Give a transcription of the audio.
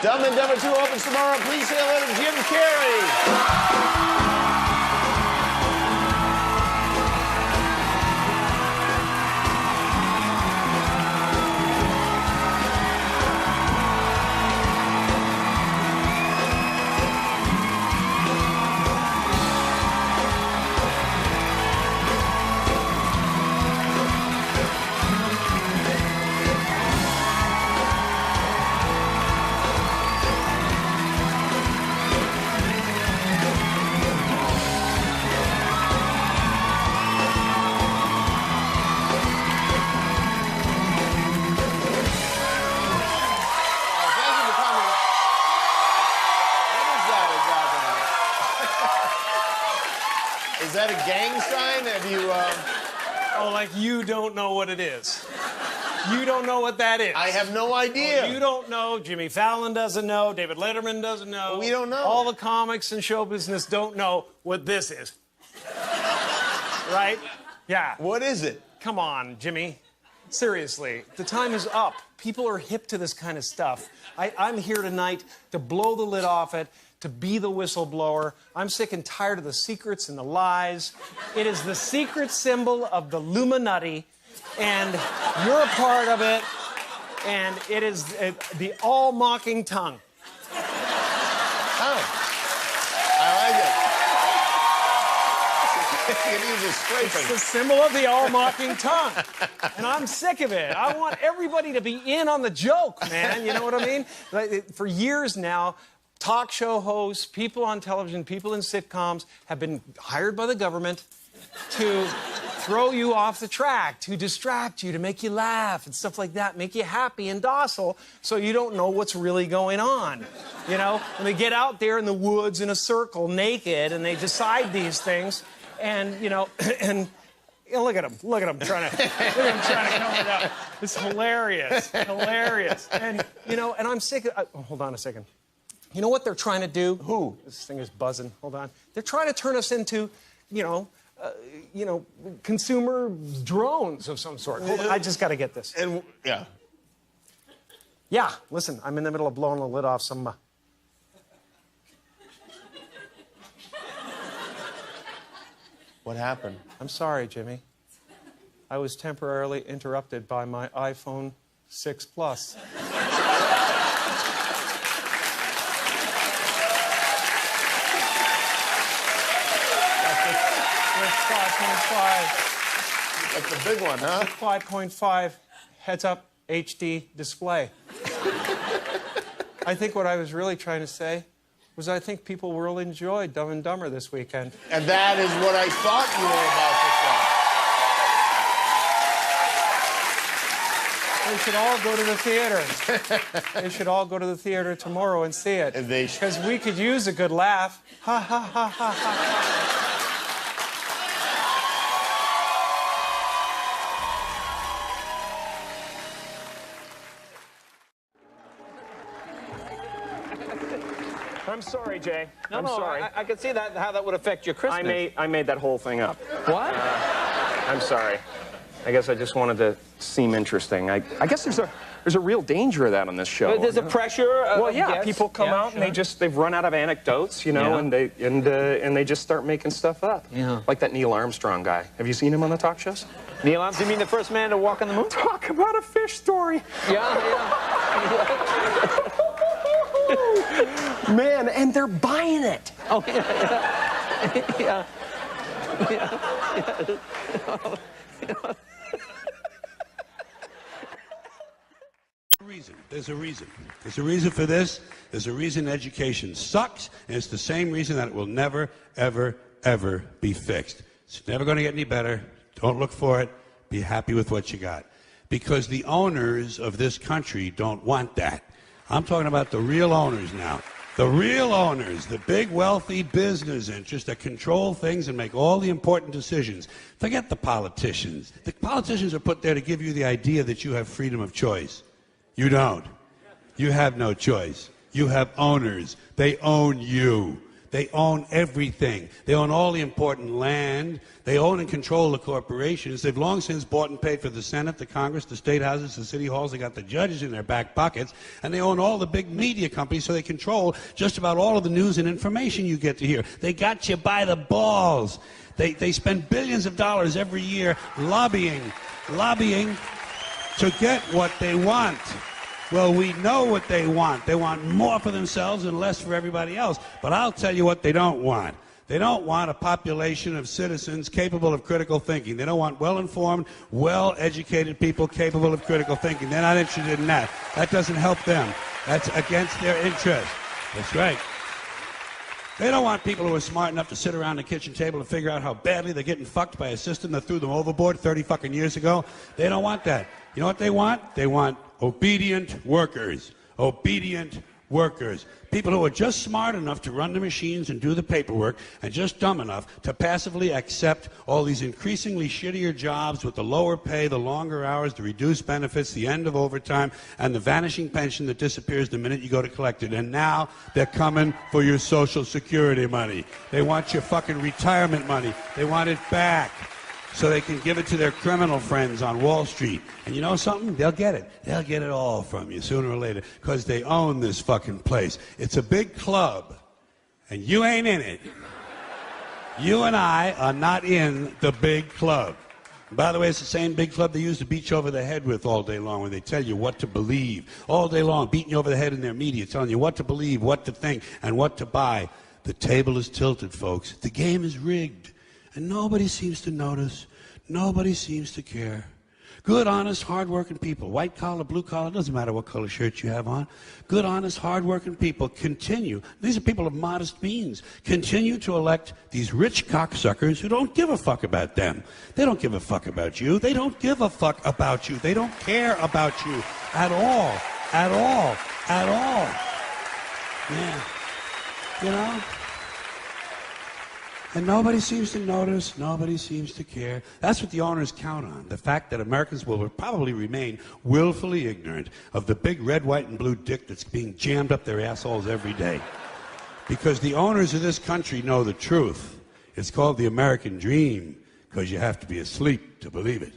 Dumb and Dumber 2 opens tomorrow. Please say hello to Jim Carrey. Is that a gang sign? Have you, Oh, like you don't know what it is. You don't know what that is. I have no idea. Oh, you don't know. Jimmy Fallon doesn't know. David Letterman doesn't know. We don't know. All the comics and show business don't know what this is. Right? Yeah. What is it? Come on, Jimmy. Seriously, the time is up. People are hip to this kind of stuff. I'm here tonight to blow the lid off it, to be the whistleblower. I'm sick and tired of the secrets and the lies. It is the secret symbol of the Illuminati, and you're a part of it, and it is the all-mocking tongue. Oh. I like it. It is a scraping. It's the symbol of the all-mocking tongue. And I'm sick of it. I want everybody to be in on the joke, man. You know what I mean? Like, for years now, talk show hosts, people on television, people in sitcoms have been hired by the government to throw you off the track, to distract you, to make you laugh and stuff like that, make you happy and docile so you don't know what's really going on. You know, when they get out there in the woods in a circle naked and they decide these things, and, you know, and you know, look at him trying to come it out. It's hilarious, hilarious. And, you know, and I'm sick of, hold on a second. You know what they're trying to do? Who? This thing is buzzing. Hold on. They're trying to turn us into, you know, consumer drones of some sort. Hold on. I just got to get this. And yeah. Yeah. Listen, I'm in the middle of blowing the lid off some. What happened? I'm sorry, Jimmy. I was temporarily interrupted by my iPhone 6 Plus. That's 5.5. That's the big one, huh? 5.5 heads-up HD display. I think what I was really trying to say was I think people will enjoy Dumb and Dumber this weekend. And that is what I thought you were about to say. They should all go to the theater. They should all go to the theater tomorrow and see it. Because we could use a good laugh. Ha, ha, ha, ha, ha. I'm sorry, Jay. I'm sorry. I can see that how that would affect your Christmas. I made that whole thing up. What? I'm sorry. I guess I just wanted to seem interesting. I guess there's a real danger of that on this show. There's a pressure. Well, yeah, people come out and they've run out of anecdotes, you know, and they just start making stuff up. Yeah. Like that Neil Armstrong guy. Have you seen him on the talk shows? Neil Armstrong, you mean the first man to walk on the moon? Talk about a fish story. Yeah. Man, and they're buying it. Oh, yeah. There's a reason. There's a reason for this. There's a reason education sucks, and it's the same reason that it will never, ever, ever be fixed. It's never going to get any better. Don't look for it. Be happy with what you got. Because the owners of this country don't want that. I'm talking about the real owners now. The real owners, the big wealthy business interests that control things and make all the important decisions. Forget the politicians. The politicians are put there to give you the idea that you have freedom of choice. You don't. You have no choice. You have owners. They own you. They own everything. They own all the important land. They own and control the corporations. They've long since bought and paid for the Senate, the Congress, the state houses, the city halls. They got the judges in their back pockets. And they own all the big media companies, so they control just about all of the news and information you get to hear. They got you by the balls. They spend billions of dollars every year lobbying to get what they want. Well, we know what they want. They want more for themselves and less for everybody else. But I'll tell you what they don't want. They don't want a population of citizens capable of critical thinking. They don't want well-informed, well-educated people capable of critical thinking. They're not interested in that. That doesn't help them. That's against their interest. That's right. They don't want people who are smart enough to sit around the kitchen table and figure out how badly they're getting fucked by a system that threw them overboard 30 fucking years ago. They don't want that. You know what they want? They want obedient workers. Obedient workers. People who are just smart enough to run the machines and do the paperwork and just dumb enough to passively accept all these increasingly shittier jobs with the lower pay, the longer hours, the reduced benefits, the end of overtime, and the vanishing pension that disappears the minute you go to collect it. And now they're coming for your Social Security money. They want your fucking retirement money. They want it back, so they can give it to their criminal friends on Wall Street. And you know something? They'll get it. They'll get it all from you sooner or later, because they own this fucking place. It's a big club, and you ain't in it. You and I are not in the big club. And by the way, it's the same big club they used to beat you over the head with all day long, when they tell you what to believe. All day long, beating you over the head in their media, telling you what to believe, what to think, and what to buy. The table is tilted, folks. The game is rigged. And nobody seems to notice. Nobody seems to care. Good, honest, hard-working people, white collar, blue collar, doesn't matter what color shirt you have on. Good, honest, hard-working people continue. These are people of modest means. Continue to elect these rich cocksuckers who don't give a fuck about them. They don't give a fuck about you. They don't give a fuck about you. They don't care about you at all. At all. At all. Yeah. You know? And nobody seems to notice, nobody seems to care. That's what the owners count on, the fact that Americans will probably remain willfully ignorant of the big red, white, and blue dick that's being jammed up their assholes every day. Because the owners of this country know the truth. It's called the American dream, because you have to be asleep to believe it.